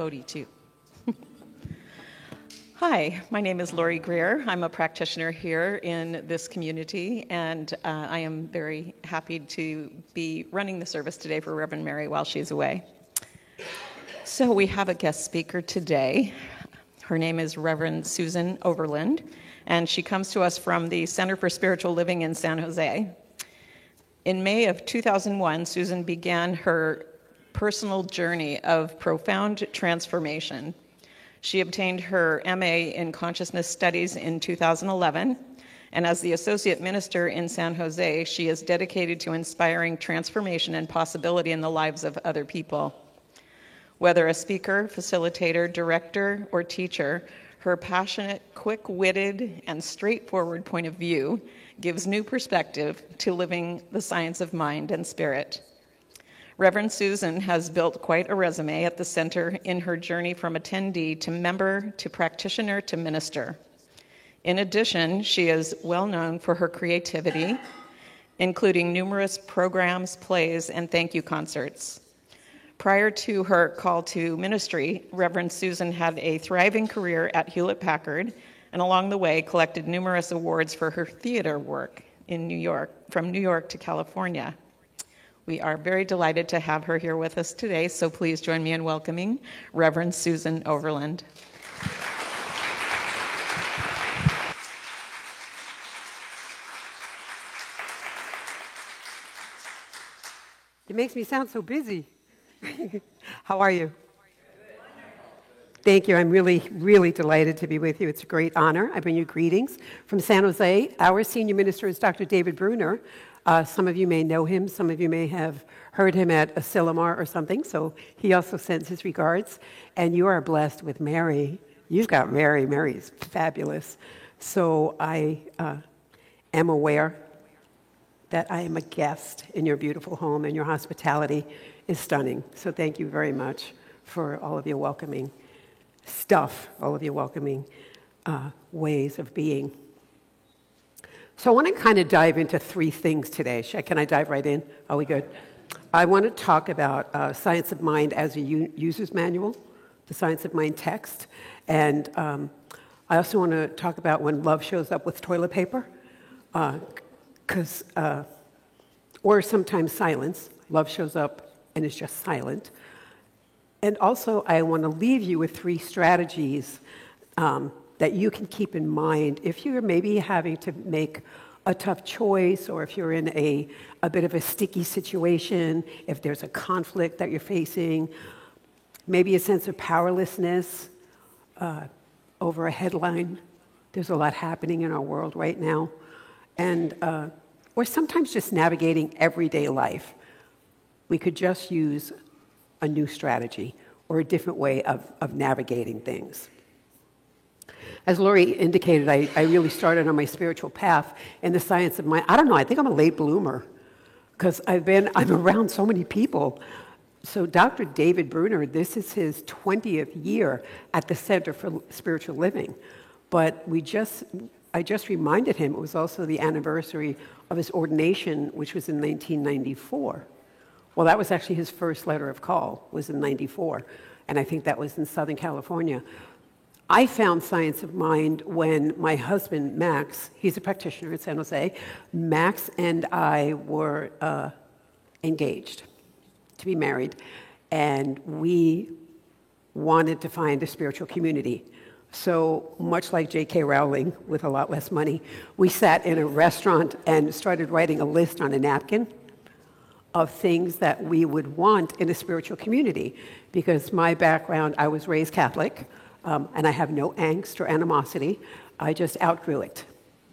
Cody, too. Hi, my name is Lori Greer. I'm a practitioner here in this community, and I am very happy to be running the service today for Reverend Mary while she's away. So we have a guest speaker today. Her name is Reverend Susan Overland, and she comes to us from the Center for Spiritual Living in San Jose. In May of 2001, Susan began her personal journey of profound transformation. She obtained her MA in Consciousness Studies in 2011, and as the Associate Minister in San Jose, she is dedicated to inspiring transformation and possibility in the lives of other people. Whether a speaker, facilitator, director, or teacher, her passionate, quick-witted, and straightforward point of view gives new perspective to living the science of mind and spirit. Reverend Susan has built quite a resume at the center in her journey from attendee to member to practitioner to minister. In addition, she is well known for her creativity, including numerous programs, plays, and thank you concerts. Prior to her call to ministry, Reverend Susan had a thriving career at Hewlett-Packard, and along the way collected numerous awards for her theater work in New York, from New York to California. We are very delighted to have her here with us today, so please join me in welcoming Reverend Susan Overland. It makes me sound so busy. How are you? Thank you. I'm really, really delighted to be with you. It's a great honor. I bring you greetings from San Jose. Our senior minister is Dr. David Bruner. Some of you may know him. Some of you may have heard him at Asilomar or something, so he also sends his regards. And you are blessed with Mary. You've got Mary. Mary is fabulous. So I am aware that I am a guest in your beautiful home, and your hospitality is stunning. So thank you very much for all of your welcoming stuff, all of your welcoming ways of being. So I want to kind of dive into three things today. Can I dive right in? Are we good? I want to talk about Science of Mind as a user's manual, the Science of Mind text. And I also want to talk about when love shows up with toilet paper, or sometimes silence. Love shows up and is just silent. And also I want to leave you with three strategies that you can keep in mind if you're maybe having to make a tough choice, or if you're in a bit of a sticky situation, if there's a conflict that you're facing, maybe a sense of powerlessness over a headline. There's a lot happening in our world right now. And or sometimes just navigating everyday life. We could just use a new strategy or a different way of navigating things. As Lori indicated, I really started on my spiritual path in the Science of Mind. I don't know, I think I'm a late bloomer because I'm around so many people. So Dr. David Bruner, this is his 20th year at the Center for Spiritual Living. But I just reminded him it was also the anniversary of his ordination, which was in 1994. Well, that was actually his first letter of call, was in 94. And I think that was in Southern California. I found Science of Mind when my husband, Max, he's a practitioner in San Jose, Max and I were engaged to be married, and we wanted to find a spiritual community. So much like J.K. Rowling, with a lot less money, we sat in a restaurant and started writing a list on a napkin of things that we would want in a spiritual community. Because my background, I was raised Catholic, and I have no angst or animosity. I just outgrew it.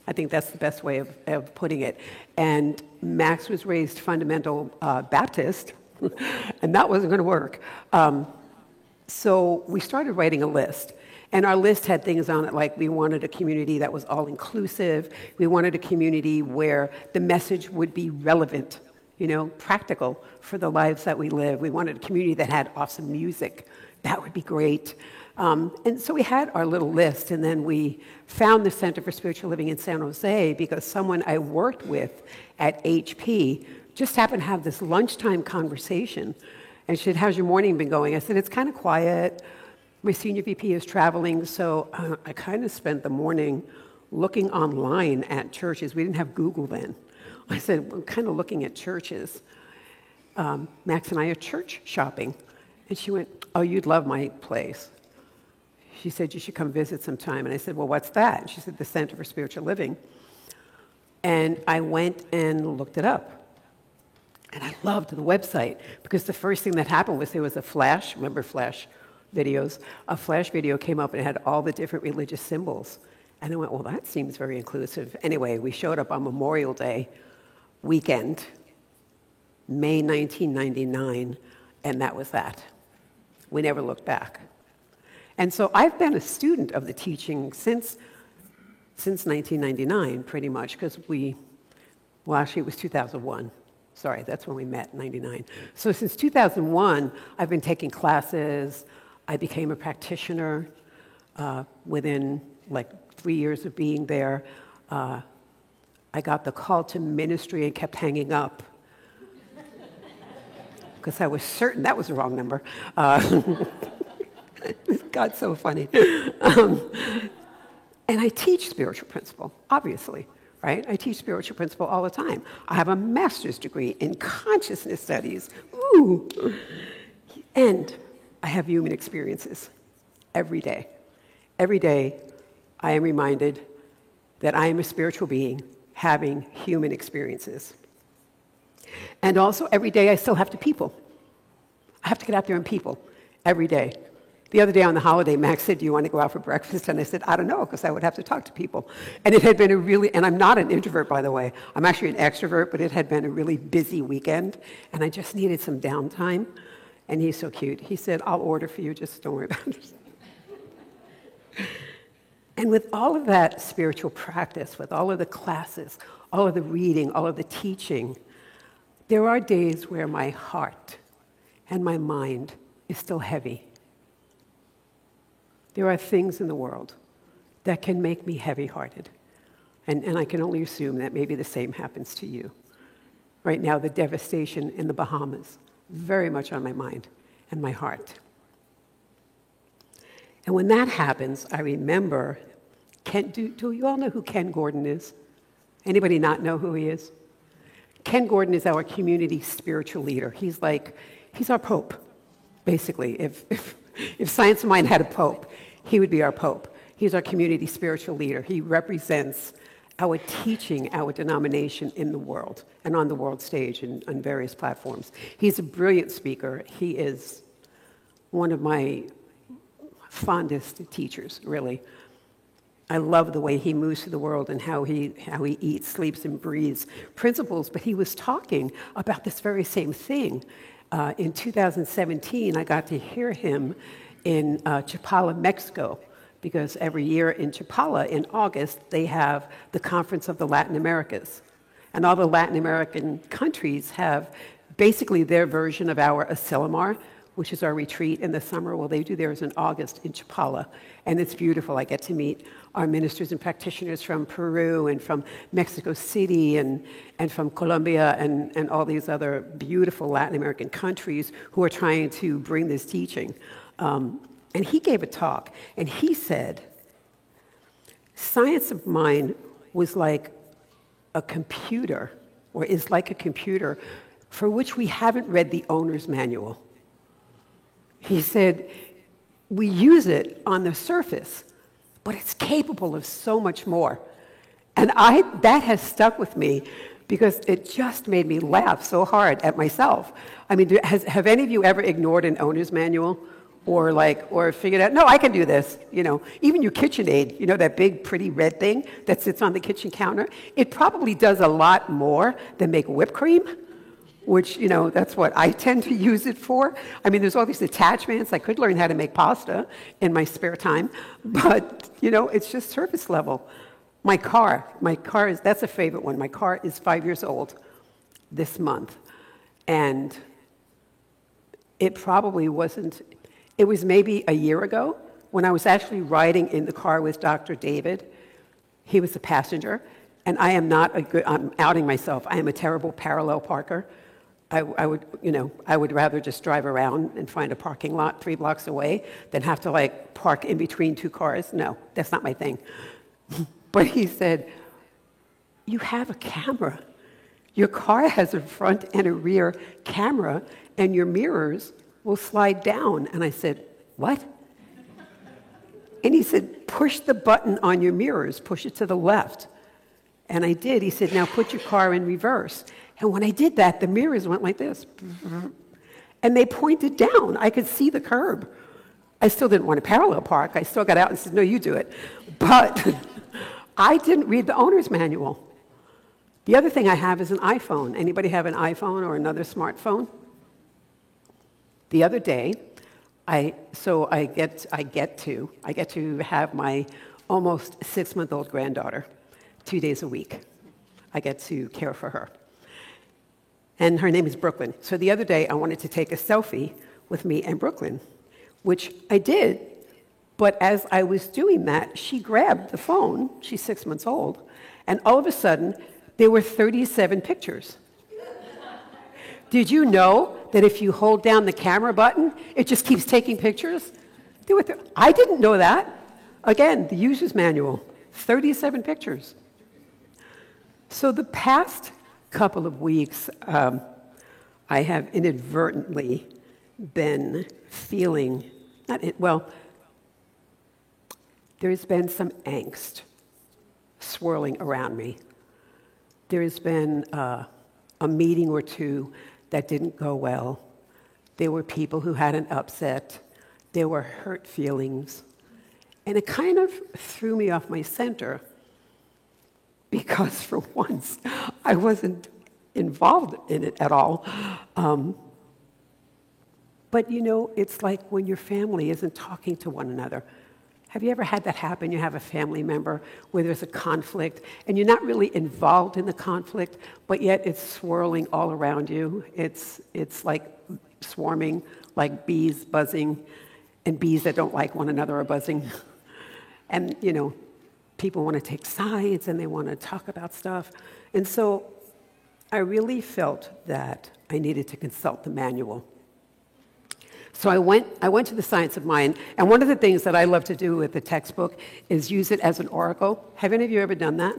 I think that's the best way of putting it. And Max was raised fundamental Baptist, and that wasn't going to work. So we started writing a list. And our list had things on it like we wanted a community that was all-inclusive. We wanted a community where the message would be relevant, practical for the lives that we live. We wanted a community that had awesome music. That would be great. And so we had our little list, and then we found the Center for Spiritual Living in San Jose because someone I worked with at HP just happened to have this lunchtime conversation. And she said, "How's your morning been going?" I said, "It's kind of quiet. My senior VP is traveling, so I kind of spent the morning looking online at churches. We didn't have Google then. I said, I'm kind of looking at churches. Max and I are church shopping. And she went, oh, you'd love my place. She said, you should come visit sometime. And I said, well, what's that? And she said, the Center for Spiritual Living. And I went and looked it up. And I loved the website because the first thing that happened was there was a flash, remember flash videos? A flash video came up and it had all the different religious symbols. And I went, well, that seems very inclusive. Anyway, we showed up on Memorial Day weekend, May 1999, and that was that. We never looked back. And so I've been a student of the teaching since 1999, pretty much, because actually it was 2001. Sorry, that's when we met, 99. So since 2001, I've been taking classes. I became a practitioner within like 3 years of being there. I got the call to ministry and kept hanging up because I was certain that was the wrong number. God's so funny. And I teach spiritual principle, obviously, right? I teach spiritual principle all the time. I have a master's degree in consciousness studies. Ooh. And I have human experiences every day. Every day, I am reminded that I am a spiritual being having human experiences. And also, every day, I still have to people. I have to get out there and people every day. The other day on the holiday, Max said, do you want to go out for breakfast? And I said, I don't know, because I would have to talk to people. And it had been and I'm not an introvert, by the way. I'm actually an extrovert, but it had been a really busy weekend, and I just needed some downtime. And he's so cute. He said, I'll order for you, just don't worry about it. And with all of that spiritual practice, with all of the classes, all of the reading, all of the teaching, there are days where my heart and my mind is still heavy. There are things in the world that can make me heavy-hearted. And I can only assume that maybe the same happens to you. Right now, the devastation in the Bahamas, very much on my mind and my heart. And when that happens, I remember, do you all know who Ken Gordon is? Anybody not know who he is? Ken Gordon is our community spiritual leader. He's our pope, basically. If Science of Mind had a pope, he would be our pope. He's our community spiritual leader. He represents our teaching, our denomination in the world and on the world stage and on various platforms. He's a brilliant speaker. He is one of my fondest teachers, really. I love the way he moves through the world and how he eats, sleeps, and breathes principles. But he was talking about this very same thing. In 2017, I got to hear him in Chapala, Mexico, because every year in Chapala, in August, they have the Conference of the Latin Americas. And all the Latin American countries have basically their version of our Asilomar, which is our retreat in the summer. Well, they do theirs in August in Chapala, and it's beautiful. I get to meet our ministers and practitioners from Peru and from Mexico City and from Colombia and all these other beautiful Latin American countries who are trying to bring this teaching. And he gave a talk, and he said, Science of Mind was like a computer, or is like a computer, for which we haven't read the owner's manual. He said, we use it on the surface, but it's capable of so much more. And that has stuck with me because it just made me laugh so hard at myself. I mean, have any of you ever ignored an owner's manual? Or figured out, no, I can do this, Even your KitchenAid, that big, pretty red thing that sits on the kitchen counter, it probably does a lot more than make whipped cream, which, that's what I tend to use it for. I mean, there's all these attachments. I could learn how to make pasta in my spare time, but, it's just surface level. My car that's a favorite one. My car is 5 years old this month, and it probably wasn't. It was maybe a year ago when I was actually riding in the car with Dr. David. He was the passenger, and I'm outing myself. I am a terrible parallel parker. I would rather just drive around and find a parking lot 3 blocks away than have to like park in between 2 cars. No, that's not my thing. But he said, you have a camera. Your car has a front and a rear camera, and your mirrors will slide down. And I said, what? And he said, push the button on your mirrors, push it to the left. And I did. He said, now put your car in reverse. And when I did that, the mirrors went like this. And they pointed down. I could see the curb. I still didn't want to parallel park. I still got out and said, no, you do it. But I didn't read the owner's manual. The other thing I have is an iPhone. Anybody have an iPhone or another smartphone? The other day, I get to have my almost 6-month-old granddaughter 2 days a week. I get to care for her. And her name is Brooklyn. So the other day, I wanted to take a selfie with me and Brooklyn, which I did. But as I was doing that, she grabbed the phone. She's 6 months old. And all of a sudden, there were 37 pictures. Did you know that if you hold down the camera button, it just keeps taking pictures? I didn't know that. Again, the user's manual, 37 pictures. So the past couple of weeks, I have inadvertently been feeling, there's been some angst swirling around me. There's been a meeting or two that didn't go well. There were people who had an upset. There were hurt feelings. And it kind of threw me off my center because for once I wasn't involved in it at all. But it's like when your family isn't talking to one another. Have you ever had that happen? You have a family member where there's a conflict, and you're not really involved in the conflict, but yet it's swirling all around you. It's like swarming, like bees buzzing, and bees that don't like one another are buzzing. And, people want to take sides, and they want to talk about stuff. And so I really felt that I needed to consult the manual. So I went to the Science of Mind, and one of the things that I love to do with the textbook is use it as an oracle. Have any of you ever done that?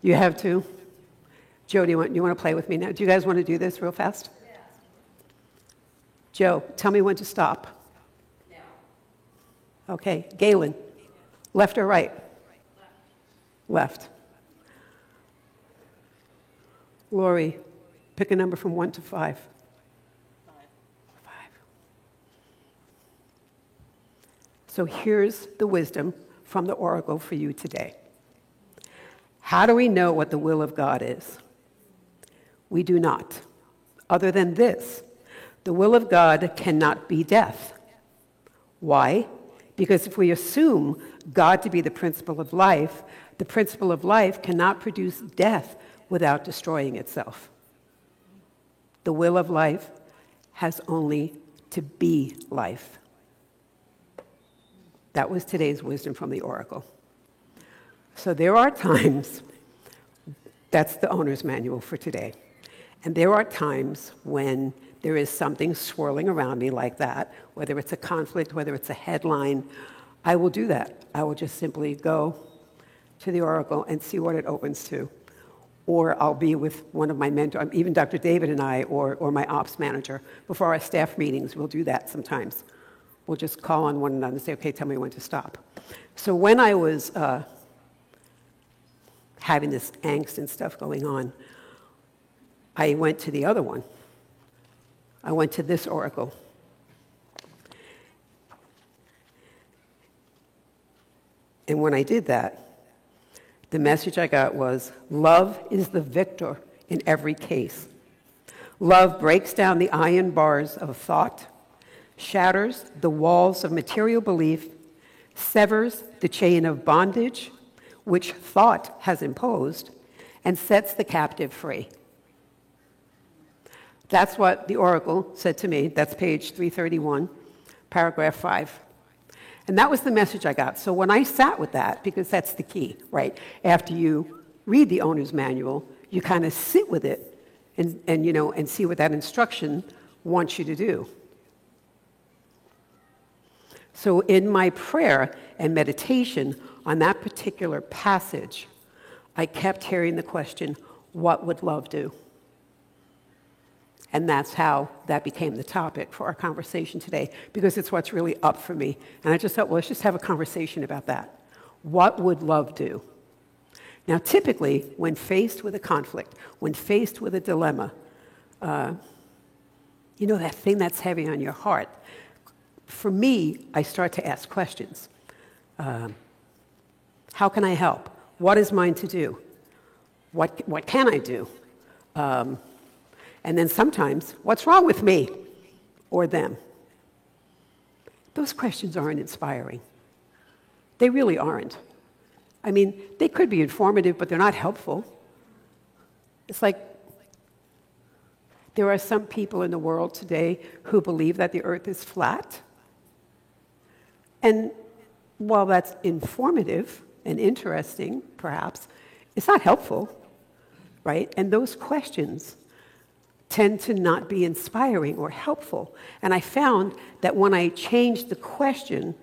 You have too? Joe, do you want to play with me now? Do you guys want to do this real fast? Yeah. Joe, tell me when to stop. Now. Okay. Galen, left or right? Left. Lori, pick a number from 1 to 5. So here's the wisdom from the oracle for you today. How do we know what the will of God is? We do not. Other than this, the will of God cannot be death. Why? Because if we assume God to be the principle of life, the principle of life cannot produce death without destroying itself. The will of life has only to be life. That was today's wisdom from the oracle. So there are times, that's the owner's manual for today, and there are times when there is something swirling around me like that, whether it's a conflict, whether it's a headline, I will do that. I will just simply go to the oracle and see what it opens to. Or I'll be with one of my mentors, even Dr. David and I, or my ops manager. Before our staff meetings, we'll do that sometimes. We'll just call on one another and say, okay, tell me when to stop. So when I was having this angst and stuff going on, I went to the other one. I went to this oracle. And when I did that, the message I got was, love is the victor in every case. Love breaks down the iron bars of thought, shatters the walls of material belief, severs the chain of bondage which thought has imposed, and sets the captive free. That's what the oracle said to me. That's page 331, paragraph 5. And that was the message I got. So when I sat with that, because that's the key, right? After you read the owner's manual, you kind of sit with it and see what that instruction wants you to do. So in my prayer and meditation on that particular passage, I kept hearing the question, what would love do? And that's how that became the topic for our conversation today, because it's what's really up for me. And I just thought, well, let's just have a conversation about that. What would love do? Now, typically, when faced with a conflict, when faced with a dilemma, that thing that's heavy on your heart, for me, I start to ask questions. How can I help? What is mine to do? What can I do? And then sometimes, what's wrong with me or them? Those questions aren't inspiring. They really aren't. I mean, they could be informative, but they're not helpful. It's like there are some people in the world today who believe that the earth is flat. And while that's informative and interesting, perhaps, it's not helpful, right? And those questions tend to not be inspiring or helpful. And I found that when I changed the question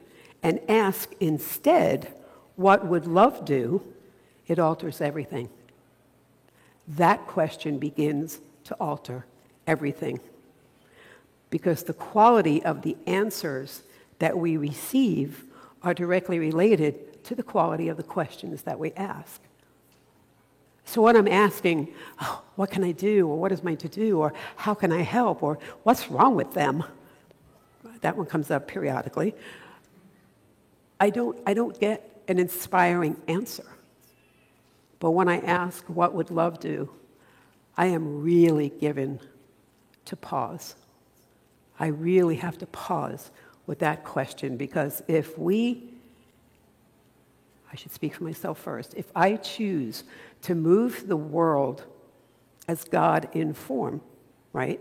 and ask instead, what would love do? It alters everything. That question begins to alter everything. Because the quality of the answers that we receive are directly related to the quality of the questions that we ask. So when I'm asking, what can I do, or what is mine to do, or how can I help, or what's wrong with them? That one comes up periodically. I don't get an inspiring answer. But when I ask, what would love do, I am really given to pause. I really have to pause with that question, because I should speak for myself first, if I choose to move the world as God in form, right?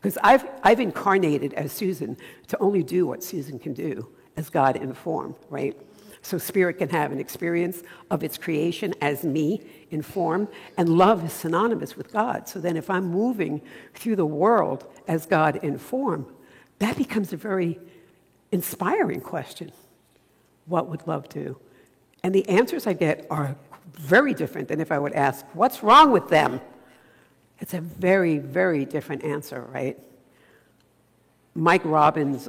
Because I've incarnated as Susan to only do what Susan can do as God in form, right? So spirit can have an experience of its creation as me in form, and love is synonymous with God. So then if I'm moving through the world as God in form, that becomes a very inspiring question. What would love do? And the answers I get are very different than if I would ask, what's wrong with them? It's a very, very different answer, right? Mike Robbins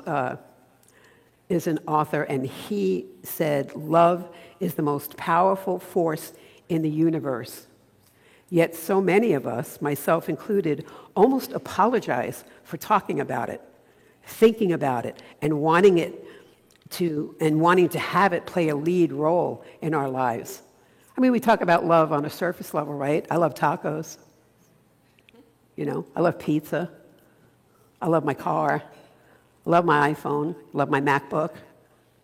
is an author, and he said, love is the most powerful force in the universe. Yet so many of us, myself included, almost apologize for talking about it, thinking about it, and wanting to have it play a lead role in our lives. I mean, we talk about love on a surface level, right? I love tacos. I love pizza. I love my car. I love my iPhone. I love my MacBook,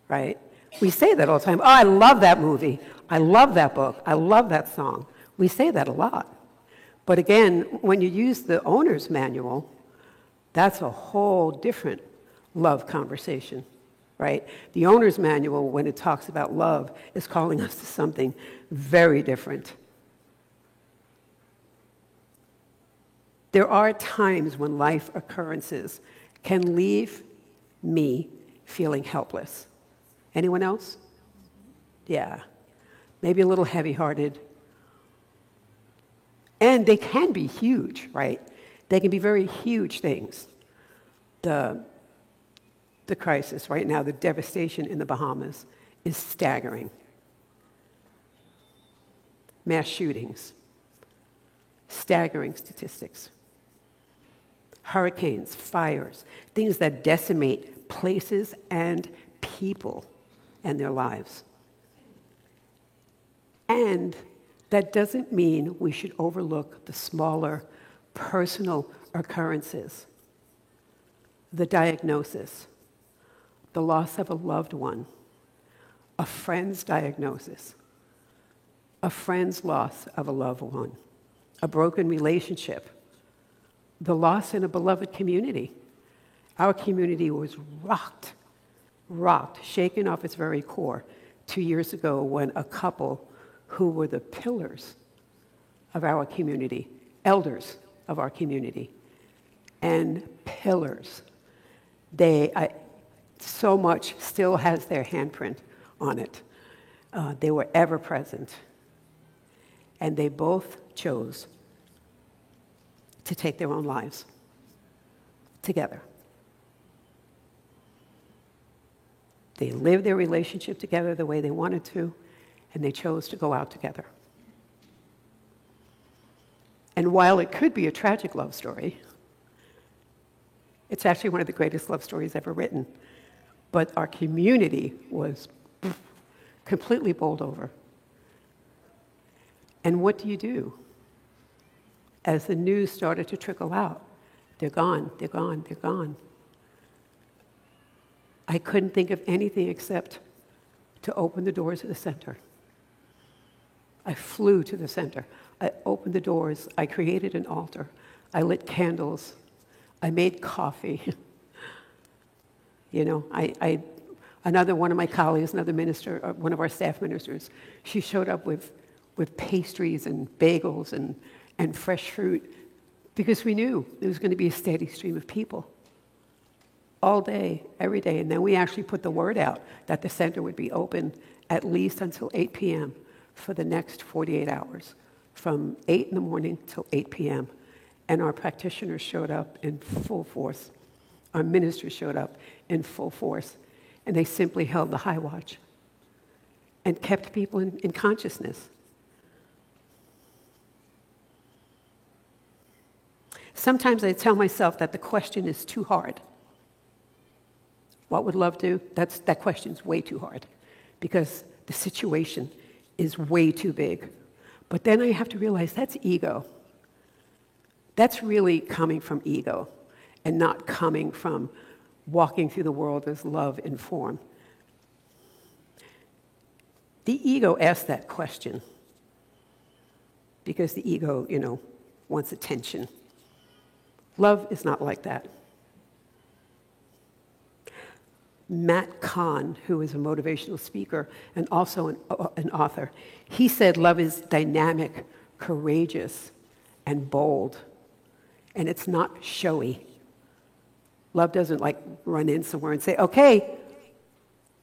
right? We say that all the time. Oh, I love that movie. I love that book. I love that song. We say that a lot. But again, when you use the owner's manual, that's a whole different love conversation, right? The owner's manual, when it talks about love, is calling us to something very different. There are times when life occurrences can leave me feeling helpless. Anyone else? Yeah. Maybe a little heavy-hearted. And they can be huge, right? They can be very huge things. The crisis right now, the devastation in the Bahamas, is staggering. Mass shootings, staggering statistics. Hurricanes, fires, things that decimate places and people and their lives. And that doesn't mean we should overlook the smaller personal occurrences. The diagnosis, the loss of a loved one, a friend's diagnosis, a friend's loss of a loved one, a broken relationship, the loss in a beloved community. Our community was rocked, shaken off its very core 2 years ago when a couple who were the pillars of our community, elders of our community and pillars. So much still has their handprint on it. They were ever present. And they both chose to take their own lives together. They lived their relationship together the way they wanted to, and they chose to go out together. And while it could be a tragic love story, it's actually one of the greatest love stories ever written. But our community was completely bowled over. And what do you do? As the news started to trickle out, they're gone, they're gone, they're gone. I couldn't think of anything except to open the doors of the center. I flew to the center. I opened the doors. I created an altar. I lit candles. I made coffee. Another one of my colleagues, another minister, one of our staff ministers, she showed up with pastries and bagels and fresh fruit because we knew there was going to be a steady stream of people all day, every day. And then we actually put the word out that the center would be open at least until 8 p.m. for the next 48 hours, from 8 in the morning till 8 p.m. And our practitioners showed up in full force. Our ministers showed up in full force. And they simply held the high watch and kept people in consciousness. Sometimes I tell myself that the question is too hard. What would love do? That question's way too hard because the situation is way too big. But then I have to realize that's ego. That's really coming from ego and not coming from walking through the world as love in form. The ego asks that question because the ego, wants attention. Love is not like that. Matt Kahn, who is a motivational speaker and also an author, he said love is dynamic, courageous, and bold. And it's not showy. Love doesn't run in somewhere and say, okay,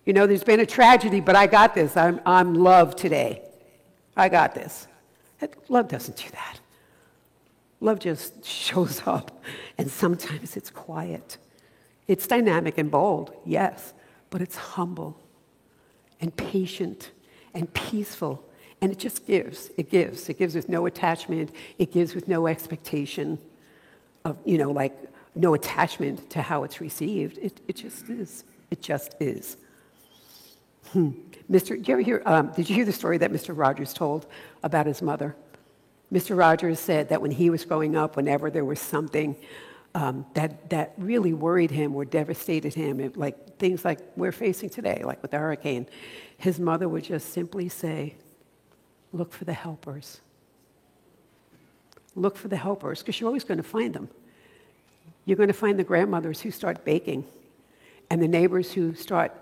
there's been a tragedy, but I got this. I'm love today. I got this. Love doesn't do that. Love just shows up, and sometimes it's quiet. It's dynamic and bold, yes, but it's humble and patient and peaceful, and it just gives. It gives. It gives with no attachment. It gives with no expectation of, no attachment to how it's received. It just is. It just is. Did you hear the story that Mr. Rogers told about his mother? Mr. Rogers said that when he was growing up, whenever there was something that really worried him or devastated him, things like we're facing today, like with the hurricane, his mother would just simply say, look for the helpers. Look for the helpers, because you're always going to find them. You're going to find the grandmothers who start baking and the neighbors who start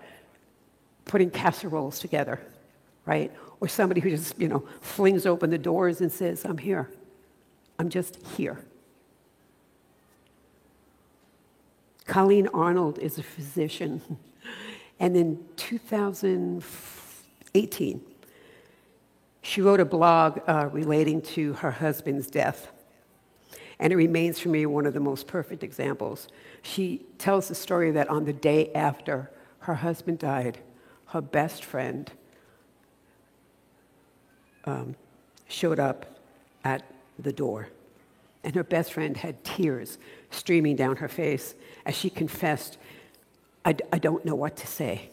putting casseroles together, right? Or somebody who just, flings open the doors and says, I'm here. I'm just here. Colleen Arnold is a physician. And in 2018, she wrote a blog relating to her husband's death. And it remains for me one of the most perfect examples. She tells the story that on the day after her husband died, her best friend showed up at the door. And her best friend had tears streaming down her face as she confessed, I don't know what to say.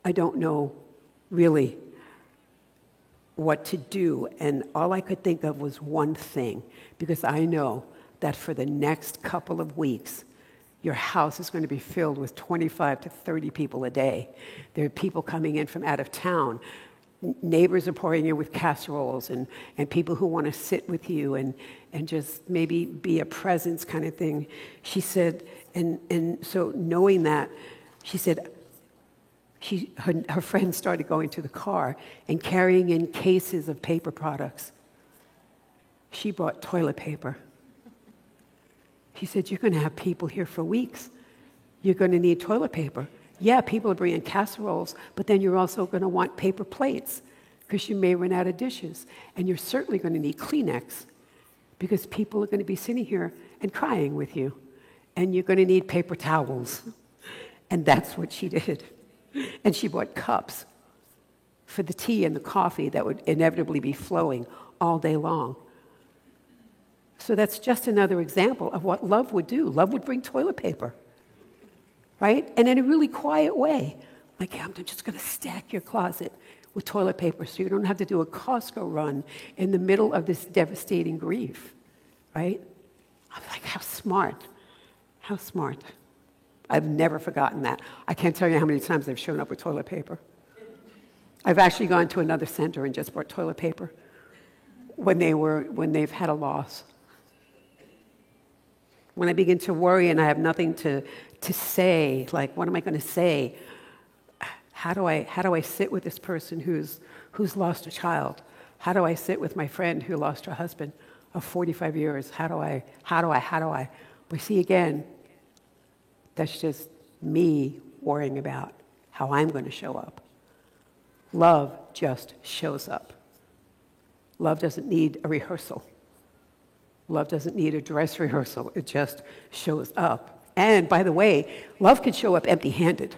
I don't know really what to do. And all I could think of was one thing, because I know that for the next couple of weeks, your house is going to be filled with 25 to 30 people a day. There are people coming in from out of town. Neighbors are pouring in with casseroles and people who want to sit with you and just maybe be a presence kind of thing. She said, and so knowing that, she said, her friends started going to the car and carrying in cases of paper products. She brought toilet paper. She said, you're going to have people here for weeks. You're going to need toilet paper. Yeah, people are bringing casseroles, but then you're also going to want paper plates because you may run out of dishes. And you're certainly going to need Kleenex because people are going to be sitting here and crying with you. And you're going to need paper towels. And that's what she did. And she bought cups for the tea and the coffee that would inevitably be flowing all day long. So that's just another example of what love would do. Love would bring toilet paper, right? And in a really quiet way. Like, I'm just going to stack your closet with toilet paper so you don't have to do a Costco run in the middle of this devastating grief, right? I'm like, how smart. How smart. I've never forgotten that. I can't tell you how many times I've shown up with toilet paper. I've actually gone to another center and just bought toilet paper when they've had a loss. When I begin to worry and I have nothing to say, like, what am I going to say? How do I sit with this person who's lost a child? How do I sit with my friend who lost her husband of 45 years? How do I? We see again, that's just me worrying about how I'm going to show up. Love just shows up. Love doesn't need a rehearsal. Love doesn't need a dress rehearsal. It just shows up. And by the way, love can show up empty-handed.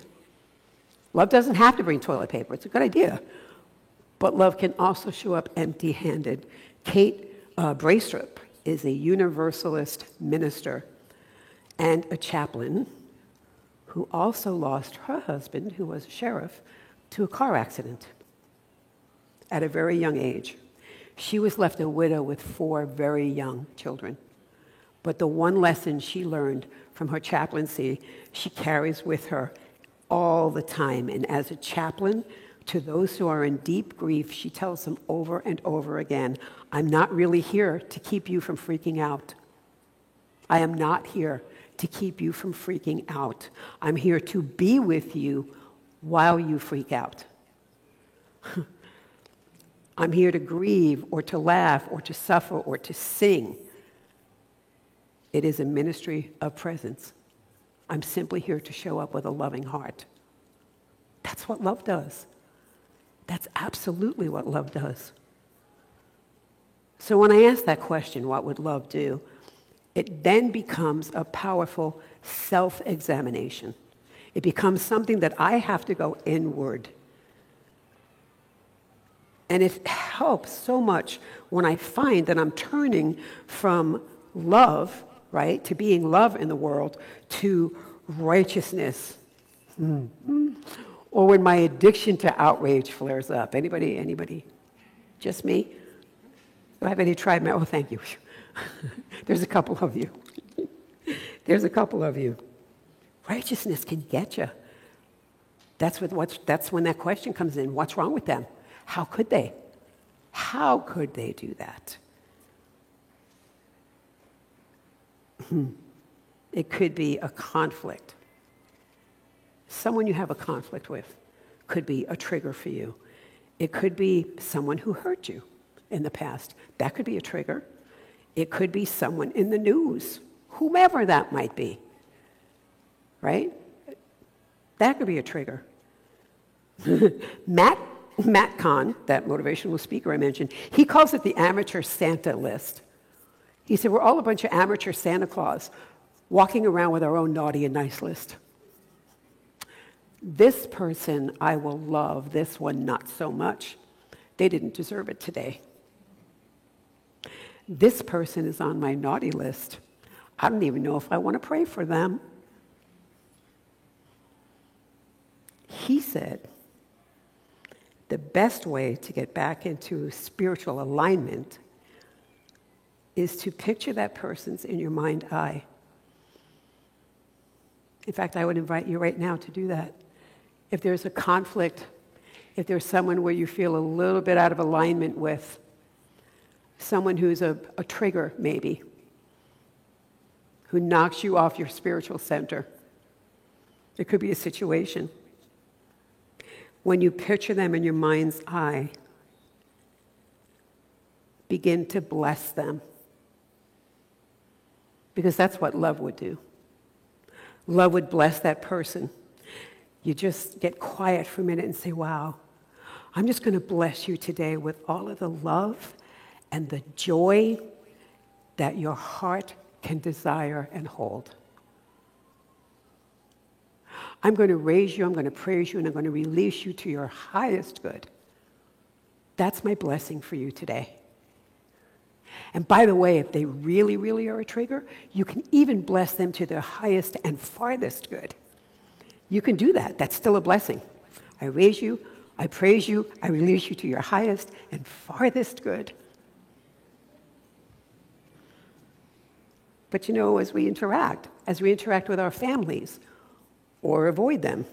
Love doesn't have to bring toilet paper. It's a good idea. But love can also show up empty-handed. Kate Braestrup is a Universalist minister and a chaplain who also lost her husband, who was a sheriff, to a car accident at a very young age. She was left a widow with 4 very young children. But the one lesson she learned from her chaplaincy, she carries with her all the time. And as a chaplain, to those who are in deep grief, she tells them over and over again, I'm not really here to keep you from freaking out. I am not here to keep you from freaking out. I'm here to be with you while you freak out. I'm here to grieve or to laugh or to suffer or to sing. It is a ministry of presence. I'm simply here to show up with a loving heart. That's what love does. That's absolutely what love does. So when I ask that question, what would love do? It then becomes a powerful self-examination. It becomes something that I have to go inward. And it helps so much when I find that I'm turning from love, right, to being love in the world, to righteousness. Or when my addiction to outrage flares up. Anybody? Just me? Do I have any tribe? Oh, thank you. There's a couple of you. There's a couple of you. Righteousness can get you. That's when that question comes in. What's wrong with them? How could they? How could they do that? It could be a conflict. Someone you have a conflict with could be a trigger for you. It could be someone who hurt you in the past. That could be a trigger. It could be someone in the news, whomever that might be, right? That could be a trigger. Matt Kahn, that motivational speaker I mentioned, he calls it the amateur Santa list. He said, we're all a bunch of amateur Santa Claus walking around with our own naughty and nice list. This person I will love, this one not so much. They didn't deserve it today. This person is on my naughty list. I don't even know if I want to pray for them. He said, the best way to get back into spiritual alignment is to picture that person's in your mind's eye. In fact, I would invite you right now to do that. If there's a conflict, if there's someone where you feel a little bit out of alignment with, someone who's a trigger maybe, who knocks you off your spiritual center. It could be a situation. When you picture them in your mind's eye, begin to bless them. because that's what love would do. Love would bless that person. You just get quiet for a minute and say, wow, I'm just going to bless you today with all of the love and the joy that your heart can desire and hold. I'm going to raise you, I'm going to praise you, and I'm going to release you to your highest good. That's my blessing for you today. And by the way, if they really, really are a trigger, you can even bless them to their highest and farthest good. You can do that. That's still a blessing. I raise you, I praise you, I release you to your highest and farthest good. But as we interact with our families, or avoid them,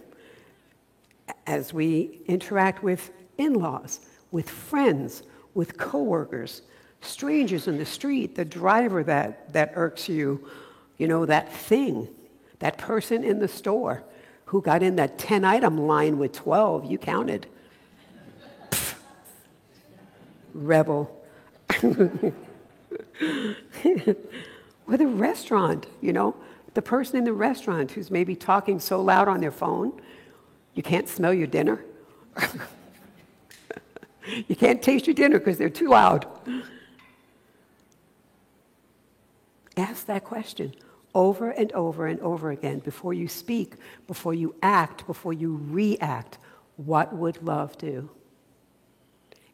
as we interact with in-laws, with friends, with coworkers, strangers in the street, the driver that irks you, that thing, that person in the store who got in that 10-item line with 12, you counted. Pfft. Rebel. With a restaurant, the person in the restaurant who's maybe talking so loud on their phone, you can't smell your dinner. You can't taste your dinner because they're too loud. Ask that question over and over and over again before you speak, before you act, before you react. What would love do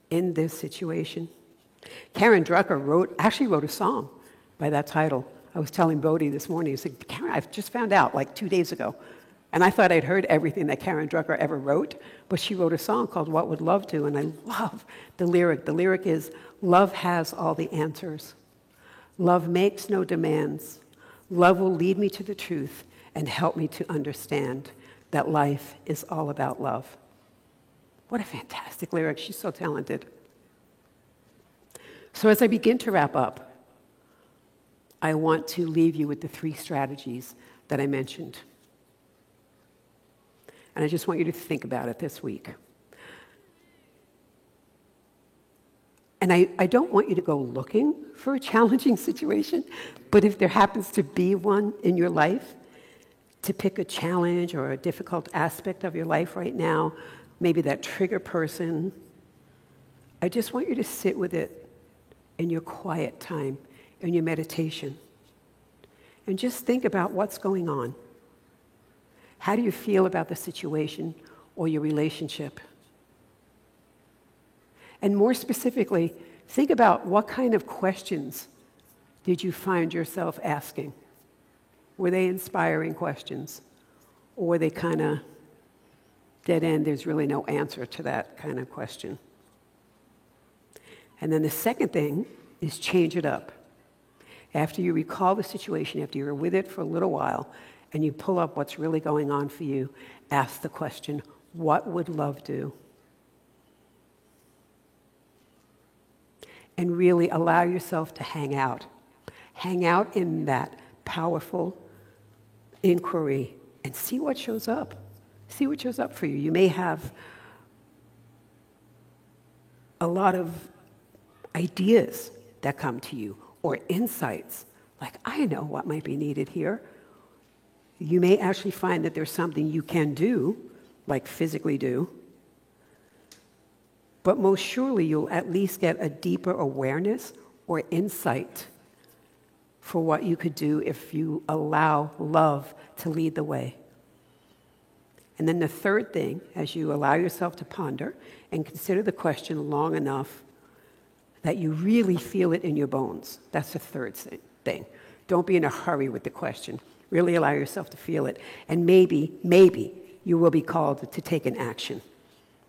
in this situation? Karen Drucker actually wrote a song by that title. I was telling Bodhi this morning, I said, Karen, I've just found out like 2 days ago. And I thought I'd heard everything that Karen Drucker ever wrote, but she wrote a song called What Would Love Do? And I love the lyric. The lyric is, love has all the answers. Love makes no demands. Love will lead me to the truth and help me to understand that life is all about love. What a fantastic lyric. She's so talented. So as I begin to wrap up, I want to leave you with the 3 strategies that I mentioned. And I just want you to think about it this week. And I don't want you to go looking for a challenging situation, but if there happens to be one in your life, to pick a challenge or a difficult aspect of your life right now, maybe that trigger person, I just want you to sit with it in your quiet time, in your meditation, and just think about what's going on. How do you feel about the situation or your relationship? And more specifically, think about what kind of questions did you find yourself asking? Were they inspiring questions? Or were they kind of dead end, there's really no answer to that kind of question? And then the second thing is change it up. After you recall the situation, after you're with it for a little while, and you pull up what's really going on for you, ask the question, what would love do? And really allow yourself to hang out. Hang out in that powerful inquiry and see what shows up. See what shows up for you. You may have a lot of ideas that come to you or insights, like, I know what might be needed here. You may actually find that there's something you can do, like physically do, but most surely you'll at least get a deeper awareness or insight for what you could do if you allow love to lead the way. And then the third thing, as you allow yourself to ponder and consider the question long enough that you really feel it in your bones. That's the third thing. Don't be in a hurry with the question. Really allow yourself to feel it. And maybe you will be called to take an action,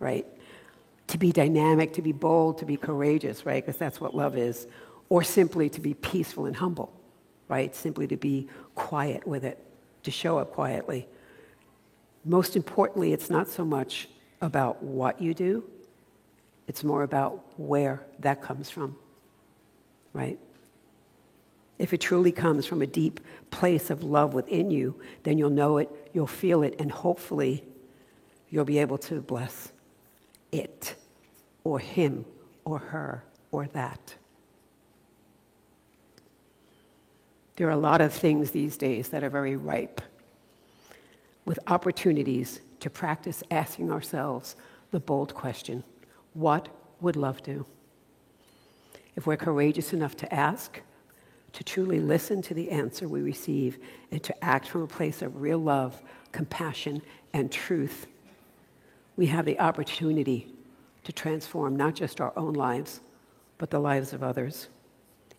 right? To be dynamic, to be bold, to be courageous, right? Because that's what love is. Or simply to be peaceful and humble, right? Simply to be quiet with it, to show up quietly. Most importantly, it's not so much about what you do, it's more about where that comes from, right? If it truly comes from a deep place of love within you, then you'll know it, you'll feel it, and hopefully you'll be able to bless it, or him, or her, or that. There are a lot of things these days that are very ripe with opportunities to practice asking ourselves the bold question, what would love do? If we're courageous enough to ask, to truly listen to the answer we receive, and to act from a place of real love, compassion, and truth, we have the opportunity to transform not just our own lives, but the lives of others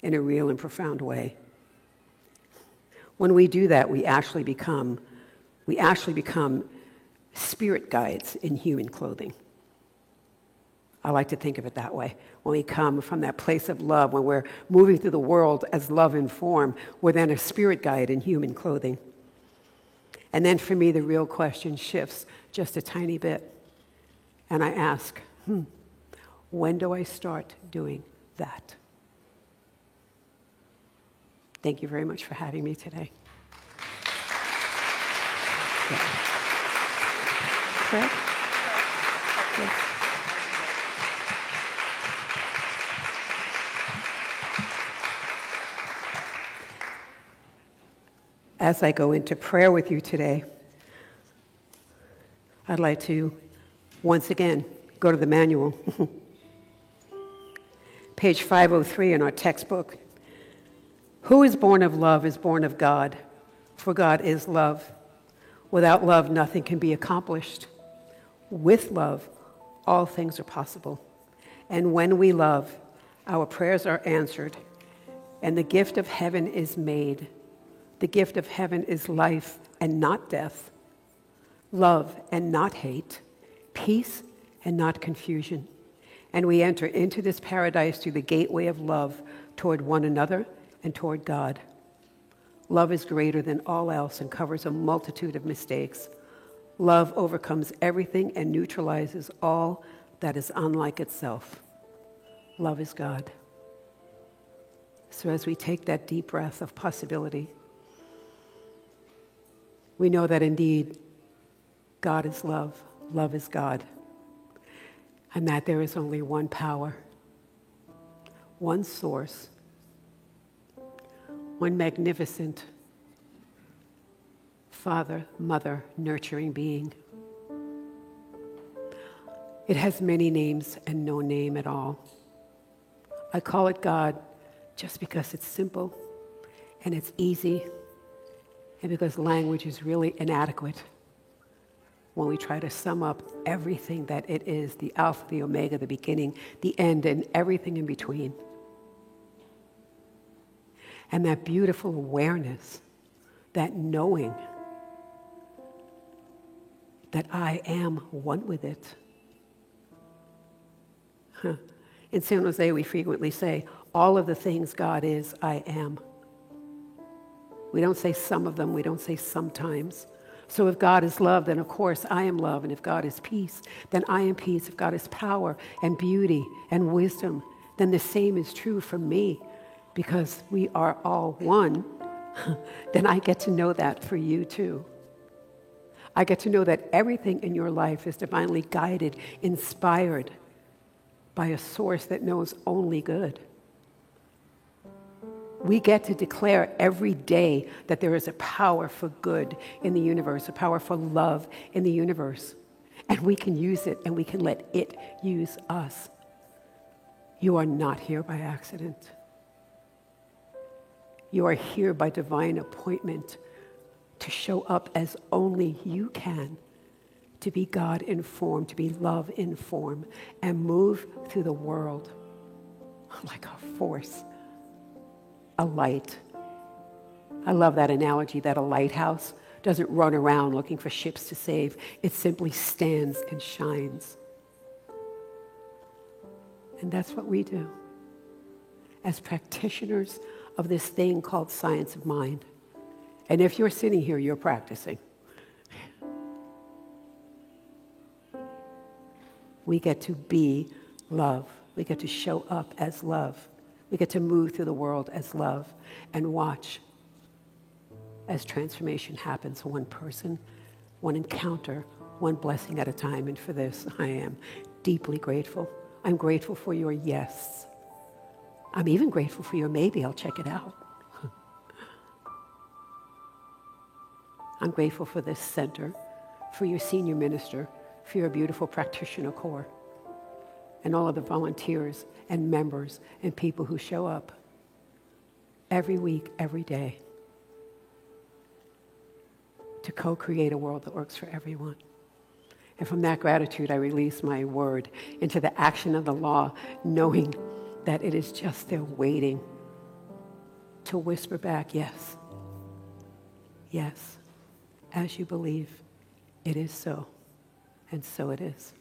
in a real and profound way. When we do that, we actually become spirit guides in human clothing. I like to think of it that way. When we come from that place of love, when we're moving through the world as love in form, we're then a spirit guide in human clothing. And then for me, the real question shifts just a tiny bit. And I ask, when do I start doing that? Thank you very much for having me today. Fred? Yes. As I go into prayer with you today, I'd like to once again go to the manual. Page 503 in our textbook. Who is born of love is born of God, for God is love. Without love, nothing can be accomplished. With love, all things are possible. And when we love, our prayers are answered, and the gift of heaven is made. The gift of heaven is life and not death, love and not hate, peace and not confusion. And we enter into this paradise through the gateway of love toward one another and toward God. Love is greater than all else and covers a multitude of mistakes. Love overcomes everything and neutralizes all that is unlike itself. Love is God. So as we take that deep breath of possibility, we know that indeed God is love, love is God, and that there is only one power, one source, one magnificent Father, Mother, nurturing being. It has many names and no name at all. I call it God just because it's simple and it's easy, and because language is really inadequate when we try to sum up everything that it is, the Alpha, the Omega, the beginning, the end, and everything in between. And that beautiful awareness, that knowing that I am one with it. In San Jose, we frequently say, all of the things God is, I am. We don't say some of them, we don't say sometimes. So if God is love, then of course I am love. And if God is peace, then I am peace. If God is power and beauty and wisdom, then the same is true for me. Because we are all one, then I get to know that for you too. I get to know that everything in your life is divinely guided, inspired by a source that knows only good. We get to declare every day that there is a power for good in the universe, a power for love in the universe. And we can use it, and we can let it use us. You are not here by accident. You are here by divine appointment to show up as only you can, to be God in form, to be love in form, and move through the world like a force, a light. I love that analogy that a lighthouse doesn't run around looking for ships to save. It simply stands and shines. And that's what we do as practitioners of this thing called science of mind. And if you're sitting here, you're practicing. We get to be love. We get to show up as love. We get to move through the world as love and watch as transformation happens, one person, one encounter, one blessing at a time. And for this, I am deeply grateful. I'm grateful for your yes. I'm even grateful for your maybe. I'll check it out. I'm grateful for this center, for your senior minister, for your beautiful practitioner corps, and all of the volunteers and members and people who show up every week, every day, to co-create a world that works for everyone. And from that gratitude, I release my word into the action of the law, knowing that it is just there waiting to whisper back, yes, yes, as you believe, it is so, and so it is.